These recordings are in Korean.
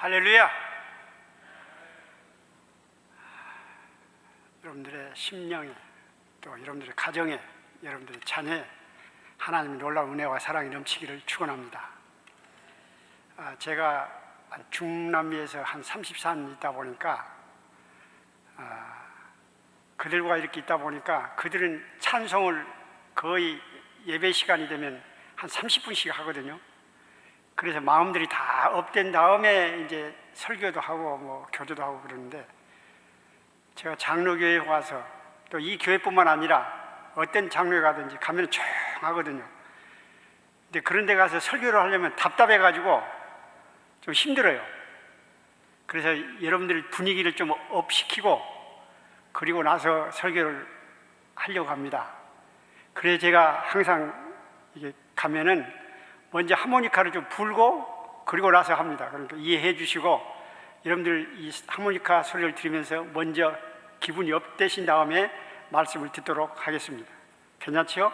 할렐루야! 여러분들의 심령에, 또 여러분들의 가정에, 여러분들의 자녀에 하나님의 놀라운 은혜와 사랑이 넘치기를 축원합니다. 제가 중남미에서 한 34년 있다 보니까 그들과 이렇게 있다 보니까 그들은 찬송을 거의 예배 시간이 되면 한 30분씩 하거든요. 그래서 마음들이 다 업된 다음에 이제 설교도 하고 뭐 교도도 하고 그러는데, 제가 장로교회에 와서 또 이 교회뿐만 아니라 어떤 장로에 가든지 가면 조용하거든요. 근데 그런 데 가서 설교를 하려면 답답해 가지고 좀 힘들어요. 그래서 여러분들 분위기를 좀 업시키고 그리고 나서 설교를 하려고 합니다. 그래서 제가 항상 이게 가면은 먼저 하모니카를 좀 불고 그리고 나서 합니다. 그러니까 이해해 주시고, 여러분들 이 하모니카 소리를 들으면서 먼저 기분이 업되신 다음에 말씀을 듣도록 하겠습니다. 괜찮지요?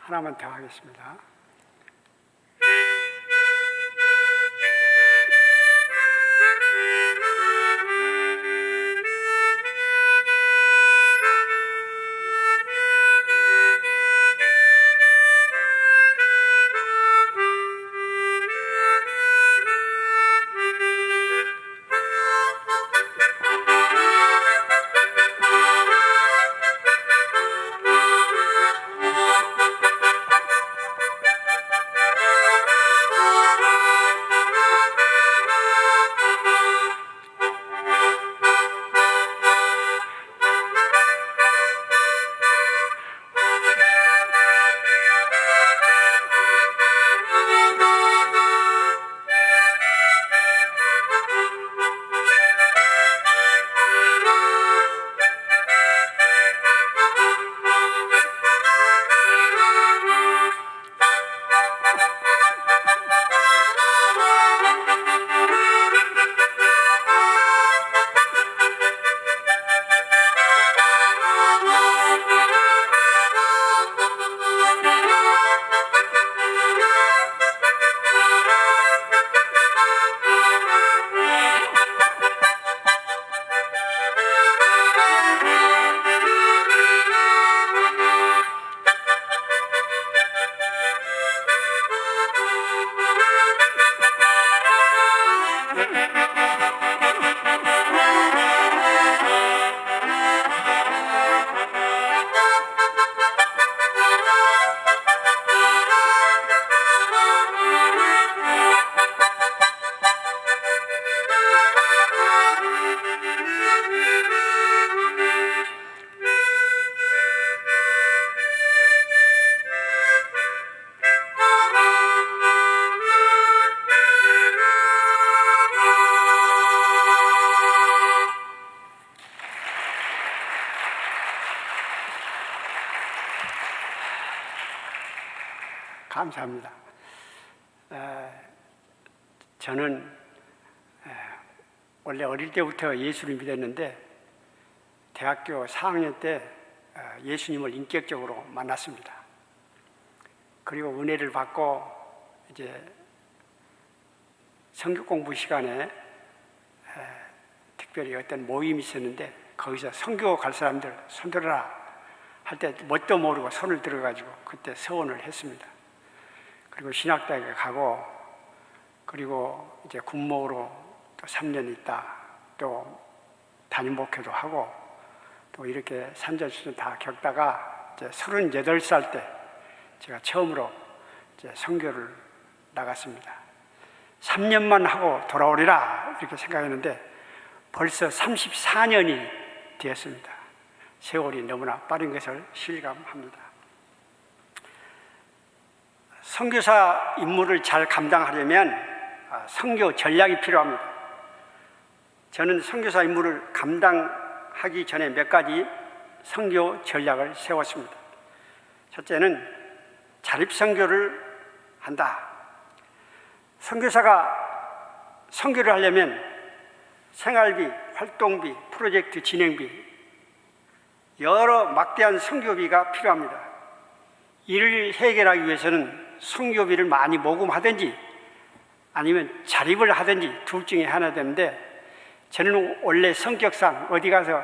하나만 더 하겠습니다. 감사합니다. 저는 원래 어릴 때부터 예수를 믿었는데 대학교 4학년 때 예수님을 인격적으로 만났습니다. 그리고 은혜를 받고 이제 성경 공부 시간에 특별히 어떤 모임이 있었는데 거기서 선교 갈 사람들 손들어라 할 때 뭣도 모르고 손을 들어가지고 그때 서원을 했습니다. 그리고 신학대학에 가고 그리고 이제 군목으로 또 3년 있다 또 담임 목회도 하고 또 이렇게 산전수전 다 겪다가 이제 38살 때 제가 처음으로 이제 선교를 나갔습니다. 3년만 하고 돌아오리라 이렇게 생각했는데 벌써 34년이 되었습니다. 세월이 너무나 빠른 것을 실감합니다. 선교사 임무를 잘 감당하려면 선교 전략이 필요합니다. 저는 선교사 임무를 감당하기 전에 몇 가지 선교 전략을 세웠습니다. 첫째는 자립선교를 한다. 선교사가 선교를 하려면 생활비, 활동비, 프로젝트 진행비 여러 막대한 선교비가 필요합니다. 이를 해결하기 위해서는 선교비를 많이 모금하든지 아니면 자립을 하든지 둘 중에 하나 되는데 저는 원래 성격상 어디 가서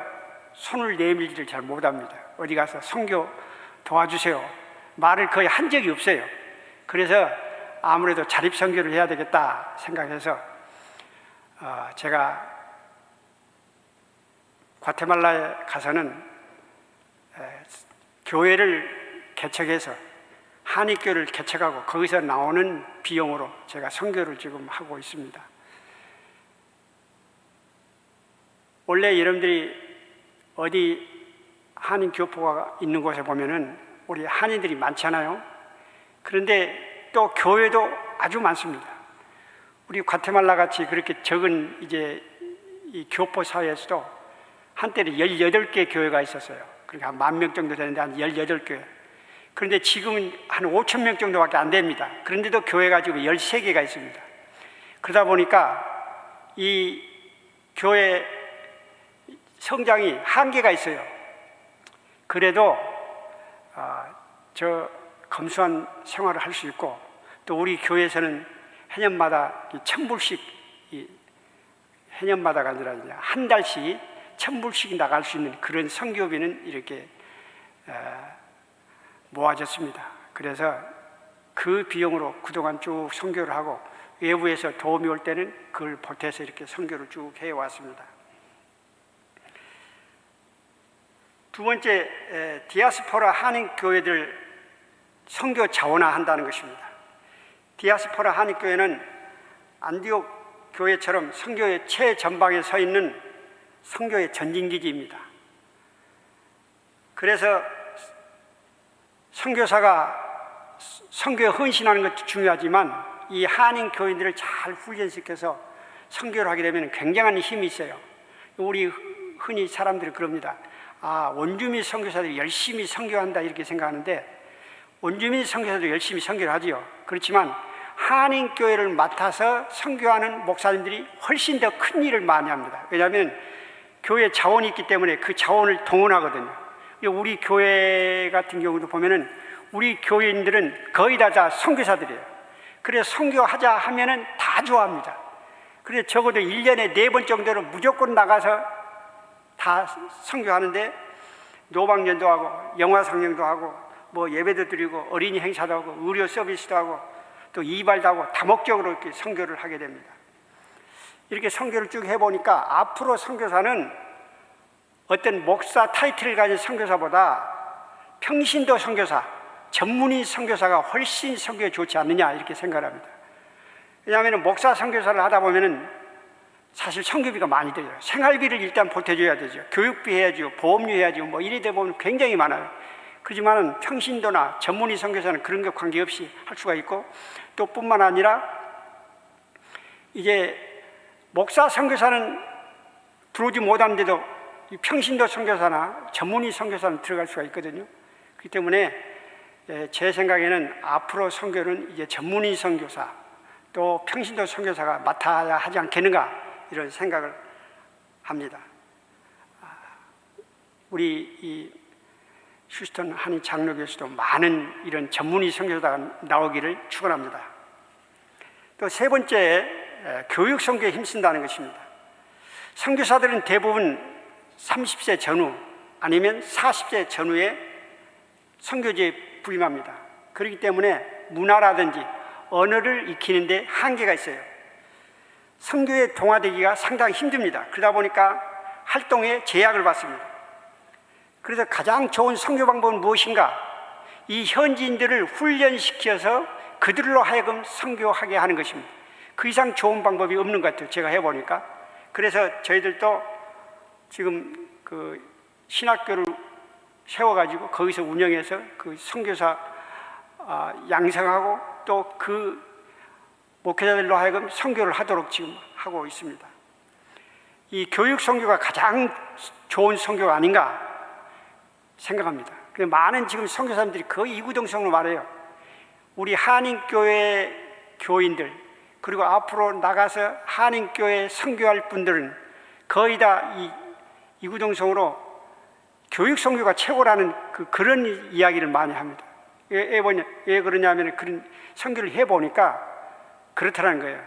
손을 내밀지를 잘 못합니다. 어디 가서 선교 도와주세요 말을 거의 한 적이 없어요. 그래서 아무래도 자립선교를 해야 되겠다 생각해서 제가 과테말라에 가서는 교회를 개척해서 한인교회를 개척하고 거기서 나오는 비용으로 제가 선교를 지금 하고 있습니다. 원래 여러분들이 어디 한인교포가 있는 곳에 보면은 우리 한인들이 많잖아요. 그런데 또 교회도 아주 많습니다. 우리 과테말라 같이 그렇게 적은 이제 이 교포 사회에서도 한때는 18개 교회가 있었어요. 그러니까 한 10,000명 정도 되는데 한 18교회. 그런데 지금은 한 5,000명 정도밖에 안 됩니다. 그런데도 교회가 지금 13개가 있습니다. 그러다 보니까 이 교회 성장이 한계가 있어요. 그래도 저 검소한 생활을 할 수 있고 또 우리 교회에서는 해년마다 1,000불씩 해년마다가 아니라 한 달씩 1,000불씩 나갈 수 있는 그런 선교비는 이렇게 모아졌습니다. 그래서 그 비용으로 그동안 쭉 선교를 하고 외부에서 도움이 올 때는 그걸 보태서 이렇게 선교를 쭉 해왔습니다. 두 번째, 디아스포라 한인교회들 선교 자원화한다는 것입니다. 디아스포라 한인교회는 안디옥 교회처럼 선교의 최전방에 서 있는 선교의 전진기지입니다. 그래서 선교사가 선교에 헌신하는 것도 중요하지만 이 한인 교인들을 잘 훈련시켜서 선교를 하게 되면 굉장한 힘이 있어요. 우리 흔히 사람들이 그럽니다. 원주민 선교사들이 열심히 선교한다 이렇게 생각하는데 원주민 선교사도 열심히 선교를 하지요. 그렇지만 한인 교회를 맡아서 선교하는 목사님들이 훨씬 더 큰 일을 많이 합니다. 왜냐하면 교회 자원이 있기 때문에 그 자원을 동원하거든요. 우리 교회 같은 경우도 보면은 우리 교인들은 거의 다 선교사들이에요. 그래서 선교하자 하면은 다 좋아합니다. 그래서 적어도 1년에 4번 정도는 무조건 나가서 다 선교하는데 노방연도 하고 영화 상영도 하고 뭐 예배도 드리고 어린이 행사도 하고 의료 서비스도 하고 또 이발도 하고 다목적으로 이렇게 선교를 하게 됩니다. 이렇게 선교를 쭉 해보니까 앞으로 선교사는 어떤 목사 타이틀을 가진 선교사보다 평신도 선교사, 전문의 선교사가 훨씬 선교에 좋지 않느냐 이렇게 생각합니다. 왜냐하면 목사 선교사를 하다 보면은 사실 성교비가 많이 들어요. 생활비를 일단 보태줘야 되죠. 교육비 해야죠. 보험료 해야죠. 뭐 이래 보면 굉장히 많아요. 그렇지만은 평신도나 전문의 선교사는 그런 것 관계없이 할 수가 있고, 또 뿐만 아니라 이제 목사 선교사는 들어오지 못하는데도 이 평신도 선교사나 전문의 선교사는 들어갈 수가 있거든요. 그렇기 때문에 제 생각에는 앞으로 선교는 이제 전문의 선교사 또 평신도 선교사가 맡아야 하지 않겠는가, 이런 생각을 합니다. 우리 이 휴스턴 한인 장로교에서도 많은 이런 전문의 선교사가 나오기를 축원합니다. 또 세 번째, 교육 선교에 힘쓴다는 것입니다. 선교사들은 대부분 30세 전후 아니면 40세 전후에 선교지에 부임합니다. 그렇기 때문에 문화라든지 언어를 익히는데 한계가 있어요. 선교에 동화되기가 상당히 힘듭니다. 그러다 보니까 활동에 제약을 받습니다. 그래서 가장 좋은 선교 방법은 무엇인가? 이 현지인들을 훈련시켜서 그들로 하여금 선교하게 하는 것입니다. 그 이상 좋은 방법이 없는 것 같아요. 제가 해보니까. 그래서 저희들도 지금 그 신학교를 세워가지고 거기서 운영해서 그 선교사 양성하고 또 그 목회자들로 하여금 선교를 하도록 지금 하고 있습니다. 이 교육 선교가 가장 좋은 선교가 아닌가 생각합니다. 많은 지금 선교사님들이 거의 이구동성으로 말해요. 우리 한인교회 교인들, 그리고 앞으로 나가서 한인교회 선교할 분들은 거의 다 이구동성으로 교육 선교가 최고라는 그런 이야기를 많이 합니다. 왜 그러냐면 그런 선교를 해보니까 그렇다는 거예요.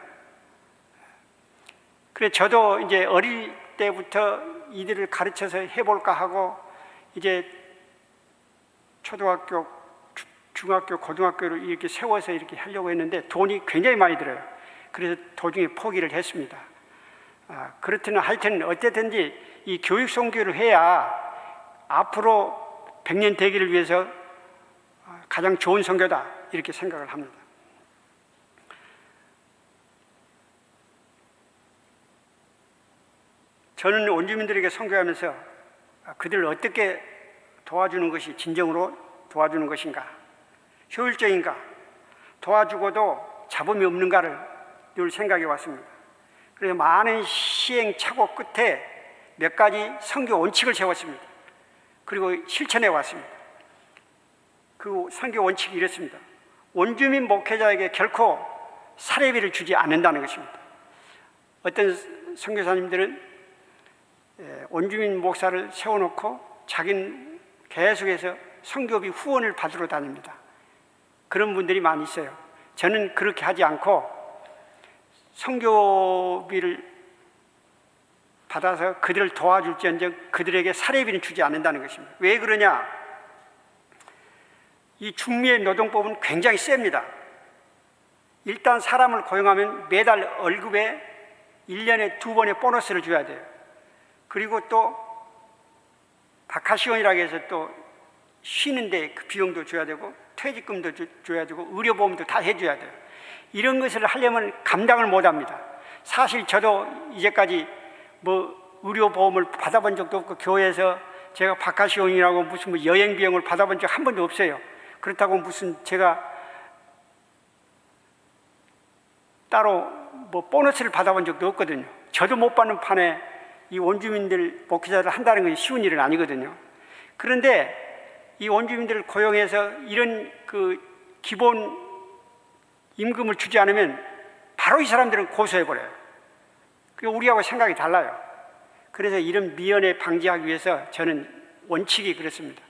그래서 저도 이제 어릴 때부터 이들을 가르쳐서 해볼까 하고 이제 초등학교, 중학교, 고등학교를 이렇게 세워서 이렇게 하려고 했는데 돈이 굉장히 많이 들어요. 그래서 도중에 포기를 했습니다. 그렇든 하여튼 어쨌든지 이 교육 선교를 해야 앞으로 100년 되기를 위해서 가장 좋은 선교다, 이렇게 생각을 합니다. 저는 원주민들에게 선교하면서 그들을 어떻게 도와주는 것이 진정으로 도와주는 것인가, 효율적인가, 도와주고도 잡음이 없는가를 늘 생각해 왔습니다. 그래서 많은 시행착오 끝에 몇 가지 선교 원칙을 세웠습니다. 그리고 실천해 왔습니다. 그 선교 원칙이 이렇습니다. 원주민 목회자에게 결코 사례비를 주지 않는다는 것입니다. 어떤 선교사님들은 원주민 목사를 세워놓고 자기는 계속해서 선교비 후원을 받으러 다닙니다. 그런 분들이 많이 있어요. 저는 그렇게 하지 않고 선교비를 받아서 그들을 도와줄지언정 그들에게 사례비는 주지 않는다는 것입니다. 왜 그러냐? 이 중미의 노동법은 굉장히 셉니다. 일단 사람을 고용하면 매달 월급에 1년에 2번의 보너스를 줘야 돼요. 그리고 또 바카시온이라고 해서 또 쉬는데 그 비용도 줘야 되고 퇴직금도 줘야 되고 의료보험도 다 해줘야 돼요. 이런 것을 하려면 감당을 못합니다. 사실 저도 이제까지 뭐 의료보험을 받아본 적도 없고 교회에서 제가 바카시온이라고 무슨 뭐 여행 비용을 받아본 적 한 번도 없어요. 그렇다고 무슨 제가 따로 뭐 보너스를 받아본 적도 없거든요. 저도 못 받는 판에 이 원주민들 목회자를 한다는 것이 쉬운 일은 아니거든요. 그런데 이 원주민들을 고용해서 이런 그 기본 임금을 주지 않으면 바로 이 사람들은 고소해버려요. 우리하고 생각이 달라요. 그래서 이런 미연에 방지하기 위해서 저는 원칙이 그렇습니다.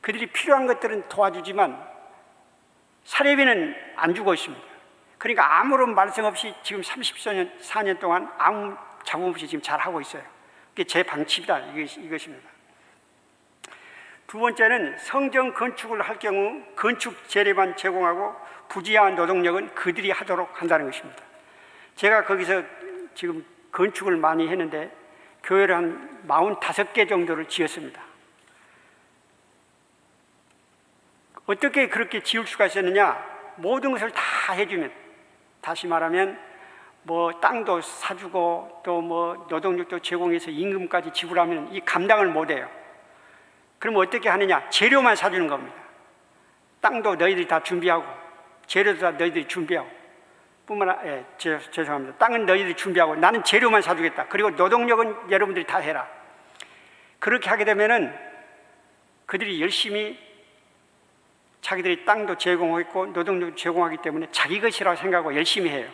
그들이 필요한 것들은 도와주지만 사례비는 안 주고 있습니다. 그러니까 아무런 말씀 없이 지금 34년 동안 아무 잡음 없이 지금 잘하고 있어요. 그게 제 방침이다, 이것입니다. 두 번째는 성전 건축을 할 경우 건축 재료만 제공하고 부지한 노동력은 그들이 하도록 한다는 것입니다. 제가 거기서 지금 건축을 많이 했는데 교회를 한 45개 정도를 지었습니다. 어떻게 그렇게 지을 수가 있었느냐? 모든 것을 다 해주면, 다시 말하면 뭐 땅도 사주고 또 뭐 노동력도 제공해서 임금까지 지불하면 이 감당을 못해요. 그럼 어떻게 하느냐? 재료만 사주는 겁니다. 땅도 너희들이 다 준비하고 재료도 다 너희들이 준비하고 뿐만 아니라 죄송합니다. 땅은 너희들이 준비하고 나는 재료만 사주겠다. 그리고 노동력은 여러분들이 다 해라. 그렇게 하게 되면은 그들이 열심히 자기들이 땅도 제공했고 노동력도 제공하기 때문에 자기 것이라고 생각하고 열심히 해요.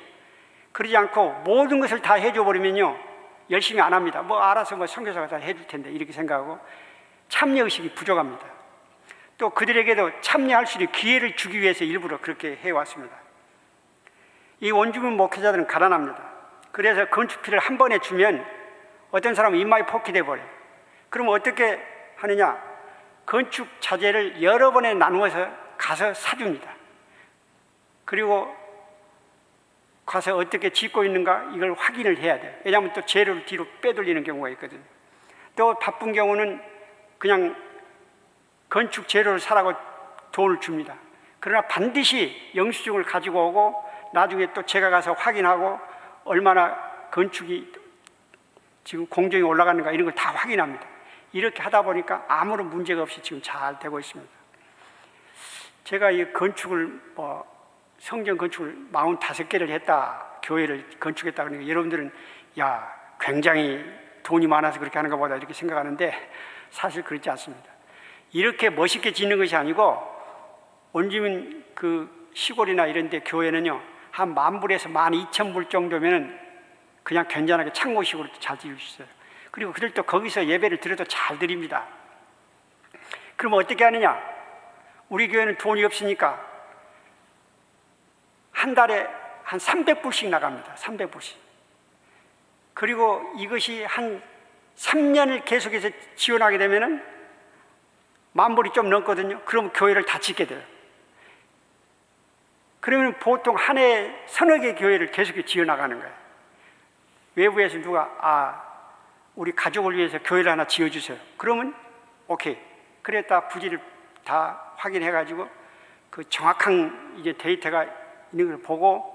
그러지 않고 모든 것을 다 해줘 버리면요 열심히 안 합니다. 뭐 알아서 뭐 선교사가 다 해줄 텐데 이렇게 생각하고 참여의식이 부족합니다. 또 그들에게도 참여할 수 있는 기회를 주기 위해서 일부러 그렇게 해왔습니다. 이 원주민 목회자들은 가난합니다. 그래서 건축비를 한 번에 주면 어떤 사람은 입맛이 폭히돼 버려요. 그럼 어떻게 하느냐? 건축 자재를 여러 번에 나누어서 가서 사줍니다. 그리고 가서 어떻게 짓고 있는가 이걸 확인을 해야 돼요. 왜냐하면 또 재료를 뒤로 빼돌리는 경우가 있거든요. 또 바쁜 경우는 그냥 건축 재료를 사라고 돈을 줍니다. 그러나 반드시 영수증을 가지고 오고 나중에 또 제가 가서 확인하고 얼마나 건축이 지금 공정이 올라가는가 이런 걸 다 확인합니다. 이렇게 하다 보니까 아무런 문제가 없이 지금 잘 되고 있습니다. 제가 이 건축을 성전 건축을 45개를 했다, 교회를 건축했다 그러니까 여러분들은 야 굉장히 돈이 많아서 그렇게 하는 것보다 이렇게 생각하는데 사실 그렇지 않습니다. 이렇게 멋있게 짓는 것이 아니고 원주민 그 시골이나 이런 데 교회는요 한 10,000불에서 12,000불 정도면 그냥 견잔하게 창고식으로 잘 지을 수 있어요. 그리고 그들도 거기서 예배를 드려도 잘 드립니다. 그럼 어떻게 하느냐? 우리 교회는 돈이 없으니까 한 달에 한 300불씩 나갑니다. 300불씩. 그리고 이것이 한 3년을 계속해서 지원하게 되면은 10,000불이 좀 넘거든요. 그럼 교회를 다 짓게 돼요. 그러면 보통 한 해에 3-4개 교회를 계속 지어나가는 거예요. 외부에서 누가 우리 가족을 위해서 교회를 하나 지어주세요. 그러면 오케이. 그랬다 부지를 다 확인해가지고 그 정확한 이제 데이터가 있는 걸 보고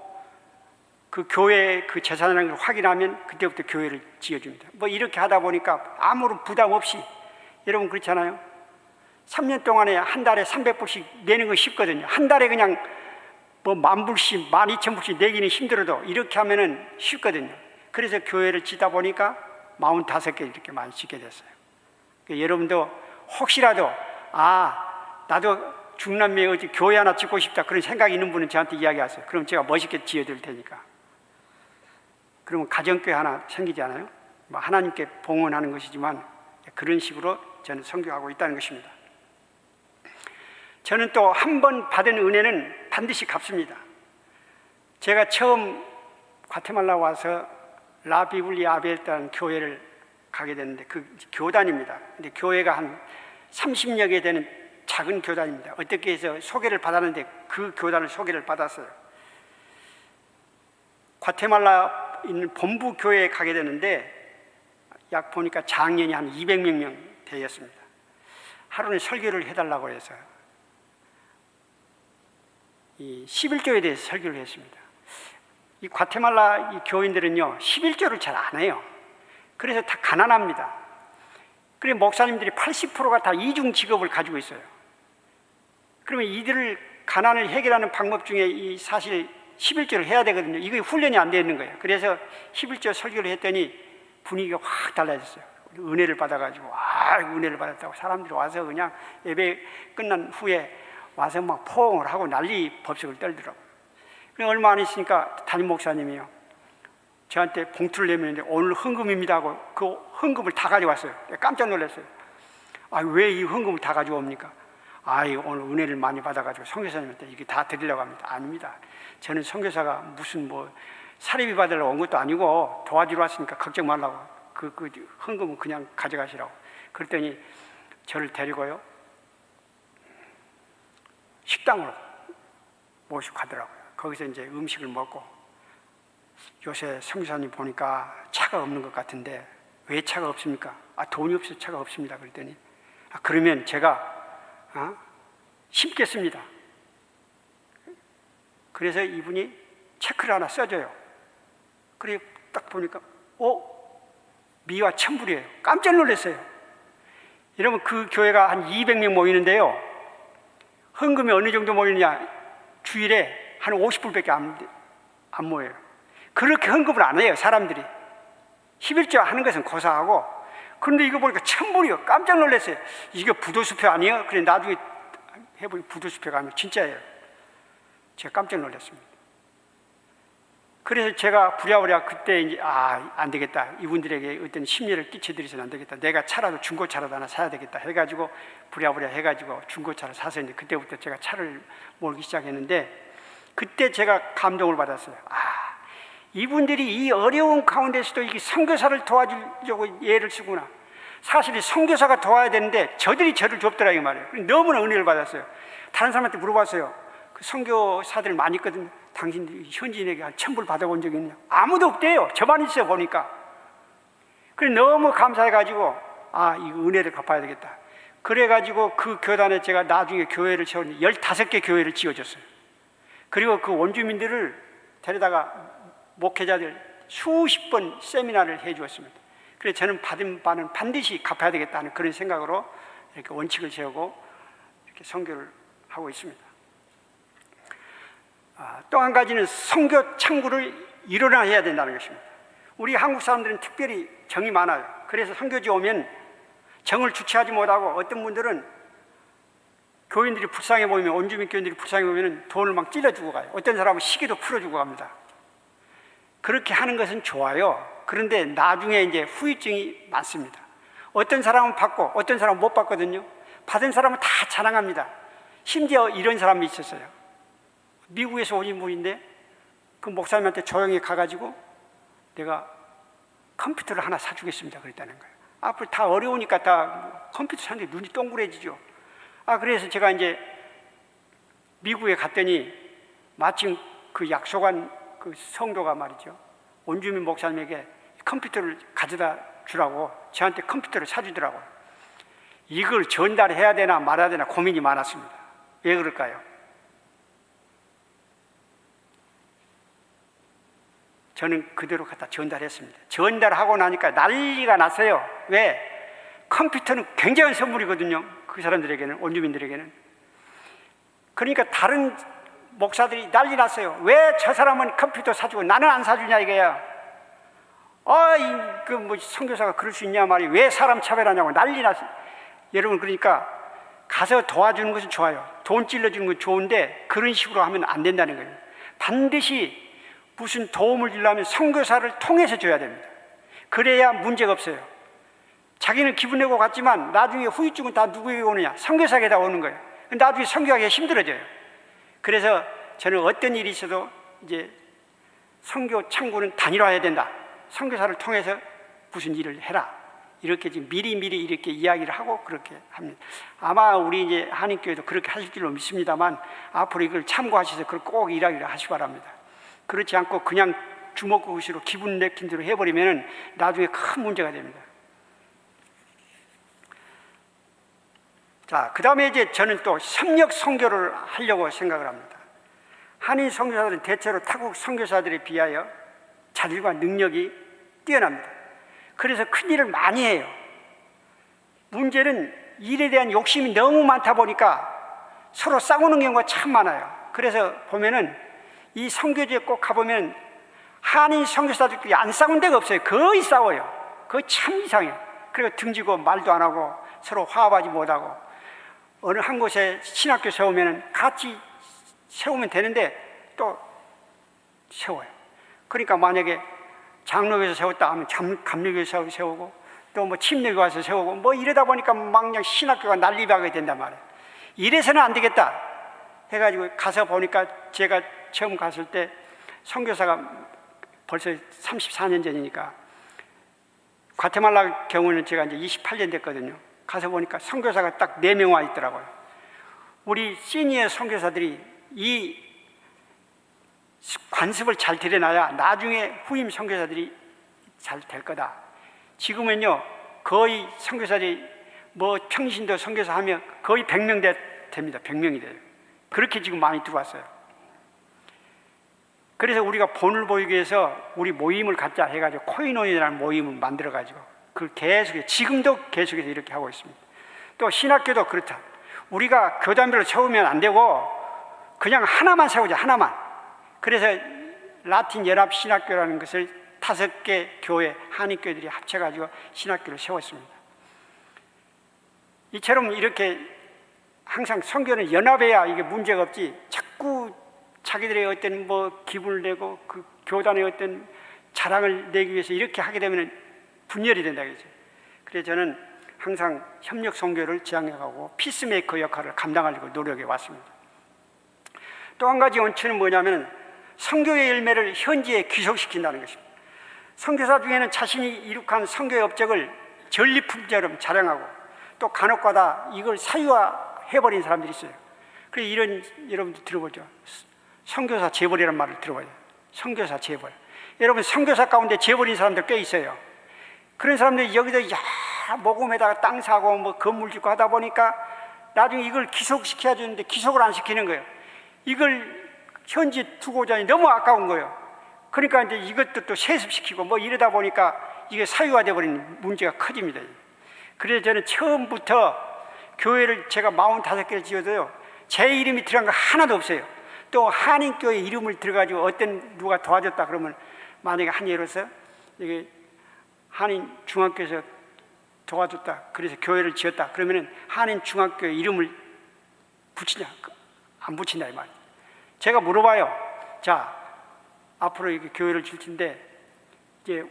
그 교회의 그 재산이라는 걸 확인하면 그때부터 교회를 지어줍니다. 뭐 이렇게 하다 보니까 아무런 부담 없이 여러분 그렇잖아요. 3년 동안에 한 달에 300불씩 내는 건 쉽거든요. 한 달에 그냥 뭐 10,000불씩 12,000불씩 내기는 힘들어도 이렇게 하면은 쉽거든요. 그래서 교회를 짓다 보니까 45개 이렇게 많이 짓게 됐어요. 그러니까 여러분도 혹시라도 나도 중남미에 어디 교회 하나 짓고 싶다 그런 생각이 있는 분은 저한테 이야기하세요. 그럼 제가 멋있게 지어드릴 테니까. 그러면 가정교회 하나 생기지 않아요? 뭐 하나님께 봉헌하는 것이지만 그런 식으로 저는 선교하고 있다는 것입니다. 저는 또 한 번 받은 은혜는 반드시 갚습니다. 제가 처음 과테말라 와서 라비블리 아벨이라는 교회를 가게 됐는데 그 교단입니다. 근데 교회가 한 30여 개 되는 작은 교단입니다. 어떻게 해서 소개를 받았는데 그 교단을 소개를 받았어요. 과테말라 있는 본부 교회에 가게 되는데 약 보니까 장년이 한 200명 되었습니다. 하루는 설교를 해달라고 해서 이 11조에 대해서 설교를 했습니다. 이 과테말라 이 교인들은요 11조를 잘 안 해요. 그래서 다 가난합니다. 그래서 목사님들이 80%가 다 이중 직업을 가지고 있어요. 그러면 이들을 가난을 해결하는 방법 중에 이 사실 11조를 해야 되거든요. 이거 훈련이 안 되어 있는 거예요. 그래서 11조 설교를 했더니 분위기가 확 달라졌어요. 은혜를 받아가지고 은혜를 받았다고 사람들이 와서 그냥 예배 끝난 후에 와서 막 포옹을 하고 난리 법석을 떨더라고요. 얼마 안 있으니까 담임 목사님이요 저한테 봉투를 내밀는데 오늘 헌금입니다 하고 그 헌금을 다 가져왔어요. 깜짝 놀랐어요. 왜 이 헌금을 다 가져옵니까? 오늘 은혜를 많이 받아가지고 선교사님한테 이게 다 드리려고 합니다. 아닙니다. 저는 선교사가 무슨 뭐 사례비 받으러 온 것도 아니고 도와주러 왔으니까 걱정 말라고 그 헌금은 그냥 가져가시라고. 그랬더니 저를 데리고요 식당으로 모시고 가더라고요. 거기서 이제 음식을 먹고 요새 선교사님 보니까 차가 없는 것 같은데 왜 차가 없습니까? 돈이 없어서 차가 없습니다. 그랬더니 그러면 제가 심겠습니다. 그래서 이분이 체크를 하나 써줘요. 그래 딱 보니까 미와 천불이에요. 깜짝 놀랐어요. 여러분, 그 교회가 한 200명 모이는데요, 헌금이 어느 정도 모이느냐, 주일에 한 50불밖에 안 모여요. 그렇게 헌금을 안 해요, 사람들이. 11조 하는 것은 고사하고. 그런데 이거 보니까 천불이요. 깜짝 놀랐어요. 이게 부도수표 아니에요? 그래 나중에 해보니 부도수표가 아니에요. 진짜예요. 제가 깜짝 놀랐습니다. 그래서 제가 부랴부랴 그때 이제 안 되겠다. 이분들에게 어떤 심리를 끼쳐드려서는 안 되겠다. 내가 차라도 중고차라도 하나 사야 되겠다 해가지고 부랴부랴 해가지고 중고차를 사서 이제 그때부터 제가 차를 몰기 시작했는데, 그때 제가 감동을 받았어요. 이분들이 이 어려운 가운데서도 이게 선교사를 도와주려고 애를 쓰구나. 사실 선교사가 도와야 되는데 저들이 저를 좁더라 이 말이에요. 너무나 은혜를 받았어요. 다른 사람한테 물어봤어요. 그 선교사들 많이 있거든. 당신 현지인에게 한 1000불 받아본 적이 있냐? 아무도 없대요. 저만 있어요 보니까. 그래 너무 감사해가지고 이거 은혜를 갚아야 되겠다. 그래가지고 그 교단에 제가 나중에 교회를 세웠는데 15개 교회를 지어줬어요. 그리고 그 원주민들을 데려다가 목회자들 수십 번 세미나를 해주었습니다. 그래서 저는 받은 바는 반드시 갚아야 되겠다는 그런 생각으로 이렇게 원칙을 세우고 이렇게 선교를 하고 있습니다. 또 한 가지는 선교 창구를 일원화해야 된다는 것입니다. 우리 한국 사람들은 특별히 정이 많아요. 그래서 선교지 오면 정을 주체하지 못하고, 어떤 분들은 교인들이 불쌍해 보이면, 원주민 교인들이 불쌍해 보이면 돈을 막 찔러주고 가요. 어떤 사람은 시계도 풀어주고 갑니다. 그렇게 하는 것은 좋아요. 그런데 나중에 이제 후유증이 많습니다. 어떤 사람은 받고 어떤 사람은 못 받거든요. 받은 사람은 다 자랑합니다. 심지어 이런 사람이 있었어요. 미국에서 오신 분인데 그 목사님한테 조용히 가가지고 내가 컴퓨터를 하나 사주겠습니다 그랬다는 거예요. 앞으로 다 어려우니까 다 컴퓨터 사는데 눈이 동그래지죠. 그래서 제가 이제 미국에 갔더니 마침 그 약속한 그 성도가 말이죠, 원주민 목사님에게 컴퓨터를 가져다 주라고 저한테 컴퓨터를 사주더라고요. 이걸 전달해야 되나 말아야 되나 고민이 많았습니다. 왜 그럴까요? 저는 그대로 갖다 전달했습니다. 전달하고 나니까 난리가 났어요. 왜? 컴퓨터는 굉장한 선물이거든요. 그 사람들에게는, 원주민들에게는. 그러니까 다른 목사들이 난리 났어요. 왜 저 사람은 컴퓨터 사주고 나는 안 사주냐 이거야. 선교사가 그럴 수 있냐 말이, 왜 사람 차별하냐고 난리 났어요. 여러분, 그러니까 가서 도와주는 것은 좋아요. 돈 찔러주는 건 좋은데 그런 식으로 하면 안 된다는 거예요. 반드시 무슨 도움을 주려면 선교사를 통해서 줘야 됩니다. 그래야 문제가 없어요. 자기는 기분 내고 갔지만 나중에 후유증은 다 누구에게 오느냐? 선교사에게 다 오는 거예요. 나중에 선교하기가 힘들어져요. 그래서 저는 어떤 일이 있어도 이제 선교 창구는 단일화해야 된다. 선교사를 통해서 무슨 일을 해라. 이렇게 지금 미리 이렇게 이야기를 하고 그렇게 합니다. 아마 우리 이제 한인교회도 그렇게 하실 줄로 믿습니다만 앞으로 이걸 참고하셔서 그걸 꼭 일하기를 하시 바랍니다. 그렇지 않고 그냥 주먹구구시로 기분 내킨 대로 해버리면 나중에 큰 문제가 됩니다. 자, 그 다음에 이제 저는 또 협력 선교를 하려고 생각을 합니다. 한인 선교사들은 대체로 타국 선교사들에 비하여 자질과 능력이 뛰어납니다. 그래서 큰 일을 많이 해요. 문제는 일에 대한 욕심이 너무 많다 보니까 서로 싸우는 경우가 참 많아요. 그래서 보면은 이 선교지에 꼭 가보면 한인 선교사들끼리 안 싸운 데가 없어요. 거의 싸워요. 그거 참 이상해요. 그리고 등지고 말도 안 하고 서로 화합하지 못하고, 어느 한 곳에 신학교 세우면 같이 세우면 되는데 또 세워요. 그러니까 만약에 장로교에서 세웠다 하면 감리교에서 세우고, 또 뭐 침례교 와서 세우고, 뭐 이러다 보니까 막 그냥 신학교가 난리나게 된단 말이에요. 이래서는 안 되겠다 해가지고 가서 보니까, 제가 처음 갔을 때 선교사가 벌써 34년 전이니까, 과테말라 경우는 제가 이제 28년 됐거든요. 가서 보니까 선교사가 딱 4명 와 있더라고요. 우리 시니어 선교사들이 이 관습을 잘 들여놔야 나중에 후임 선교사들이 잘 될 거다. 지금은요 거의 선교사들이 뭐 평신도 선교사 하면 거의 100명 됩니다. 100명이 돼요. 그렇게 지금 많이 들어왔어요. 그래서 우리가 본을 보이기 위해서 우리 모임을 갖자 해가지고 코이노니라는 모임을 만들어가지고 그걸 계속해서 지금도 계속해서 이렇게 하고 있습니다. 또 신학교도 그렇다. 우리가 교단별로 세우면 안 되고 그냥 하나만 세우자, 하나만. 그래서 라틴 연합 신학교라는 것을 5개 교회, 한인교회들이 합쳐가지고 신학교를 세웠습니다. 이처럼 이렇게 항상 선교는 연합해야 이게 문제가 없지, 자꾸 자기들의 어떤 뭐 기분을 내고 그 교단의 어떤 자랑을 내기 위해서 이렇게 하게 되면 분열이 된다 그러죠. 그래서 저는 항상 협력 선교를 지향해가고 피스메이커 역할을 감당하려고 노력해 왔습니다. 또 한 가지 원칙은 뭐냐면 선교의 열매를 현지에 귀속시킨다는 것입니다. 선교사 중에는 자신이 이룩한 선교의 업적을 전리품처럼 자랑하고 또 간혹가다 이걸 사유화해버린 사람들이 있어요. 그래서 이런, 여러분들 들어보죠. 선교사 재벌이라는 말을 들어봐요. 선교사 재벌. 여러분 선교사 가운데 재벌인 사람들 꽤 있어요. 그런 사람들이 여기서 모금에다가 땅 사고 뭐 건물 짓고 하다 보니까 나중에 이걸 기속시켜야 되는데 기속을 안 시키는 거예요. 이걸 현지 두고자 하니 너무 아까운 거예요. 그러니까 이제 이것도 또 세습시키고 뭐 이러다 보니까 이게 사유화되어 버리는 문제가 커집니다. 그래서 저는 처음부터 교회를 제가 45개를 지어서요, 제 이름이 들어간 거 하나도 없어요. 또 한인교회 이름을 들어가지고 어떤 누가 도와줬다 그러면, 만약에 한 예로서 이게 한인 중학교에서 도와줬다, 그래서 교회를 지었다 그러면은 한인 중학교에 이름을 붙이냐 안 붙인다 이 말이에요. 제가 물어봐요. 자, 앞으로 이렇게 교회를 질 텐데 이제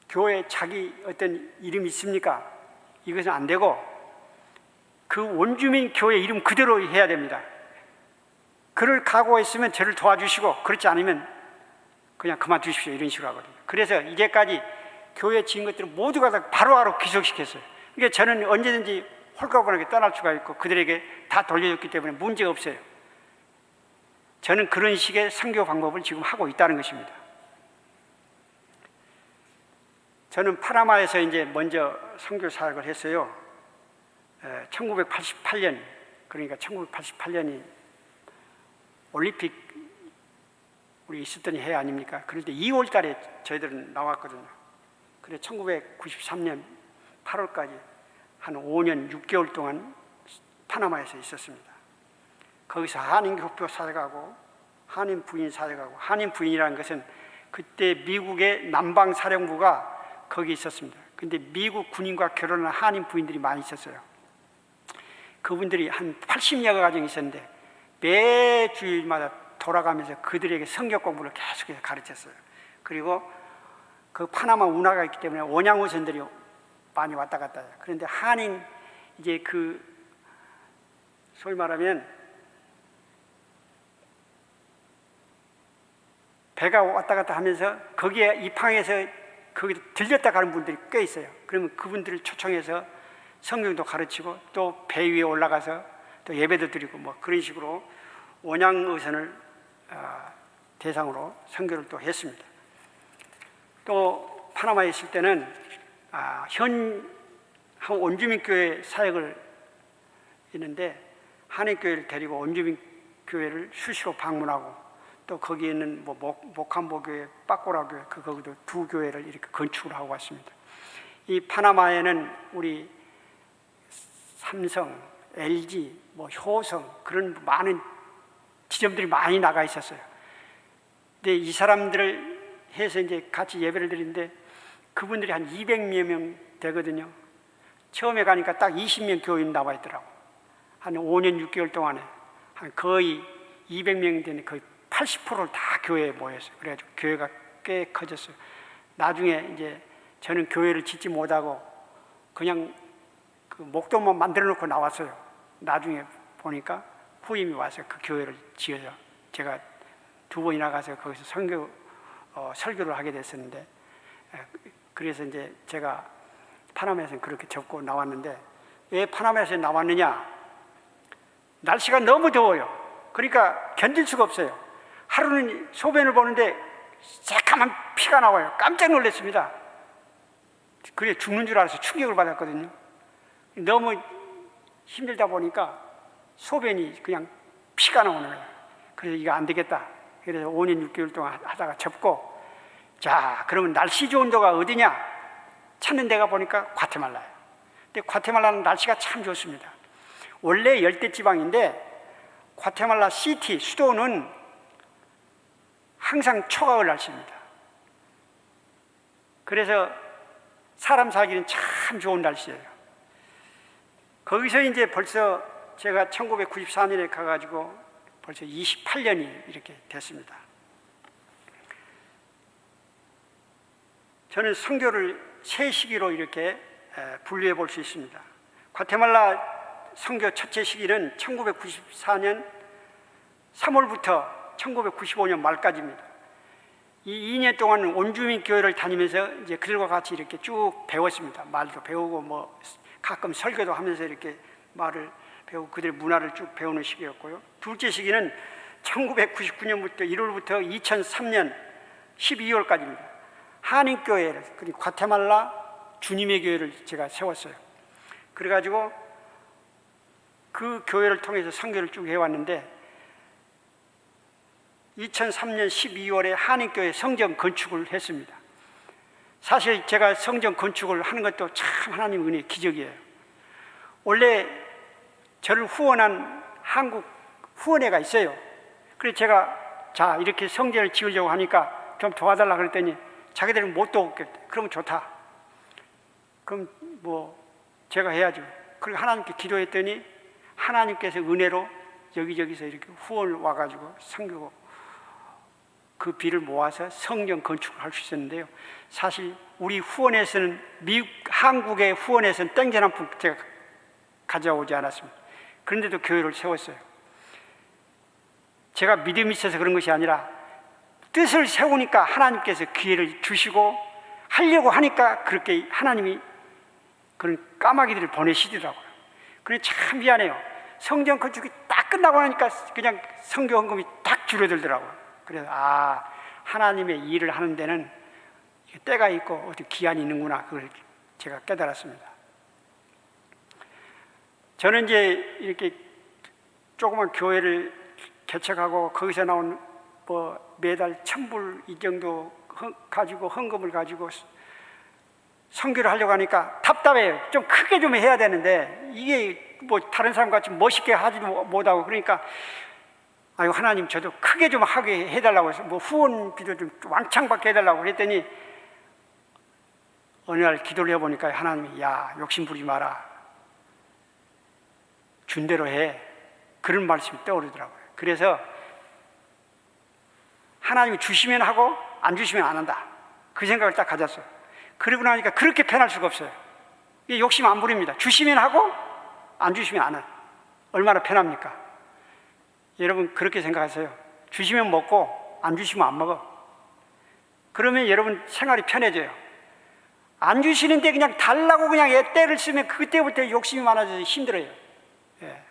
교회에 자기 어떤 이름이 있습니까? 이것은 안 되고 그 원주민 교회 이름 그대로 해야 됩니다. 그를 각오했으면 저를 도와주시고, 그렇지 않으면 그냥 그만두십시오, 이런 식으로 하거든요. 그래서 이제까지 교회 지은 것들을 모두가 다 바로바로 귀속시켰어요. 그러니까 저는 언제든지 홀가분하게 떠날 수가 있고 그들에게 다 돌려줬기 때문에 문제가 없어요. 저는 그런 식의 선교 방법을 지금 하고 있다는 것입니다. 저는 파나마에서 이제 먼저 선교 사역을 했어요. 1988년, 그러니까 1988년이 올림픽 우리 있었던 해 아닙니까? 그런데 2월 달에 저희들은 나왔거든요. 그래서 1993년 8월까지 한 5년 6개월 동안 파나마에서 있었습니다. 거기서 한인교표 사역하고 한인 부인 사역하고, 한인 부인이라는 것은 그때 미국의 남방사령부가 거기 있었습니다. 근데 미국 군인과 결혼한 한인 부인들이 많이 있었어요. 그분들이 한 80여 가정이 있었는데 매 주일마다 돌아가면서 그들에게 성경 공부를 계속해서 가르쳤어요. 그리고 그 파나마 운하가 있기 때문에 원양어선들이 많이 왔다 갔다 해요. 그런데 한인 이제 그 소위 말하면 배가 왔다 갔다 하면서 거기에 입항해서 거기 들렸다 가는 분들이 꽤 있어요. 그러면 그분들을 초청해서 성경도 가르치고 또 배 위에 올라가서 또 예배도 드리고 뭐 그런 식으로 원양어선을 대상으로 선교를 또 했습니다. 또 파나마에 있을 때는 한 원주민교회 사역을 했는데 한인교회를 데리고 원주민교회를 수시로 방문하고, 또 거기 있는 뭐 목함보교회, 빠꼬라교회, 거기도 두 교회를 이렇게 건축을 하고 왔습니다. 이 파나마에는 우리 삼성, LG, 뭐 효성 그런 많은 지점들이 많이 나가 있었어요. 근데 이 사람들을 해서 이제 같이 예배를 드리는데 그분들이 한 200여 명 되거든요. 처음에 가니까 딱 20명 교인 나와 있더라고. 한 5년 6개월 동안에 한 거의 200명이 되는 거의 80%를 다 교회에 모였어요. 그래가지고 교회가 꽤 커졌어요. 나중에 이제 저는 교회를 짓지 못하고 그냥 그 목돈만 만들어 놓고 나왔어요. 나중에 보니까 후임이 와서 그 교회를 지어서 제가 2번이나 가서 거기서 설교를 하게 됐었는데, 그래서 이제 제가 파나마에서는 그렇게 접고 나왔는데, 왜 파나마에서 나왔느냐? 날씨가 너무 더워요. 그러니까 견딜 수가 없어요. 하루는 소변을 보는데 새까만 피가 나와요. 깜짝 놀랐습니다. 그래 죽는 줄 알아서 충격을 받았거든요. 너무 힘들다 보니까 소변이 그냥 피가 나오는 거예요. 그래서 이거 안 되겠다. 그래서 5년 6개월 동안 하다가 접고, 자, 그러면 날씨 좋은 데가 어디냐? 찾는 데가 보니까 과테말라예요. 근데 과테말라는 날씨가 참 좋습니다. 원래 열대지방인데 과테말라 시티, 수도는 항상 초가을 날씨입니다. 그래서 사람 살기는 참 좋은 날씨예요. 거기서 이제 벌써 제가 1994년에 가가지고 벌써 28년이 이렇게 됐습니다. 저는 선교를 세 시기로 이렇게 분류해 볼 수 있습니다. 과테말라 선교 첫째 시기는 1994년 3월부터 1995년 말까지입니다. 이 2년 동안 온주민 교회를 다니면서 이제 그들과 같이 이렇게 쭉 배웠습니다. 말도 배우고 뭐 가끔 설교도 하면서 이렇게 말을 배우고 그들의 문화를 쭉 배우는 시기였고요. 둘째 시기는 1999년부터 1월부터 2003년 12월까지입니다. 한인교회를, 그리고 과테말라 주님의 교회를 제가 세웠어요. 그래가지고 그 교회를 통해서 선교를 쭉 해왔는데 2003년 12월에 한인교회 성전 건축을 했습니다. 사실 제가 성전 건축을 하는 것도 참 하나님 은혜의 기적이에요. 원래 저를 후원한 한국 후원회가 있어요. 그래서 제가 자 이렇게 성전을 지으려고 하니까 좀 도와달라 그랬더니 자기들은 못 도우겠대. 그러면 좋다. 그럼 뭐 제가 해야죠. 그리고 하나님께 기도했더니 하나님께서 은혜로 여기저기서 이렇게 후원을 와가지고 선교 그 비를 모아서 성전 건축을 할 수 있었는데요. 사실 우리 후원에서는 한국의 후원에서는 땡전 한 푼 제가 가져오지 않았습니다. 그런데도 교회를 세웠어요. 제가 믿음이 있어서 그런 것이 아니라 뜻을 세우니까 하나님께서 기회를 주시고 하려고 하니까 그렇게 하나님이 그런 까마귀들을 보내시더라고요. 그래서 참 미안해요. 성전 건축이 딱 끝나고 나니까 그냥 선교 헌금이 딱 줄어들더라고요. 그래서 하나님의 일을 하는 데는 때가 있고 어디 기한이 있는구나, 그걸 제가 깨달았습니다. 저는 이제 이렇게 조그만 교회를 개척하고 거기서 나온 뭐 매달 1,000불 이 정도 가지고 헌금을 가지고 선교를 하려고 하니까 답답해요. 좀 크게 좀 해야 되는데 이게 뭐 다른 사람 같이 멋있게 하지도 못하고, 그러니까 아유 하나님 저도 크게 좀 하게 해달라고 해서 뭐 후원비도 좀 왕창 받게 해달라고 그랬더니 어느 날 기도를 해보니까 하나님이 야 욕심 부리지 마라, 준 대로 해, 그런 말씀이 떠오르더라고요. 그래서 하나님이 주시면 하고 안 주시면 안 한다, 그 생각을 딱 가졌어요. 그러고 나니까 그렇게 편할 수가 없어요. 이게 욕심 안 부립니다. 주시면 하고 안 주시면 안 해요. 얼마나 편합니까? 여러분 그렇게 생각하세요. 주시면 먹고 안 주시면 안 먹어. 그러면 여러분 생활이 편해져요. 안 주시는데 그냥 달라고 그냥 때를 쓰면 그때부터 욕심이 많아져서 힘들어요. 예.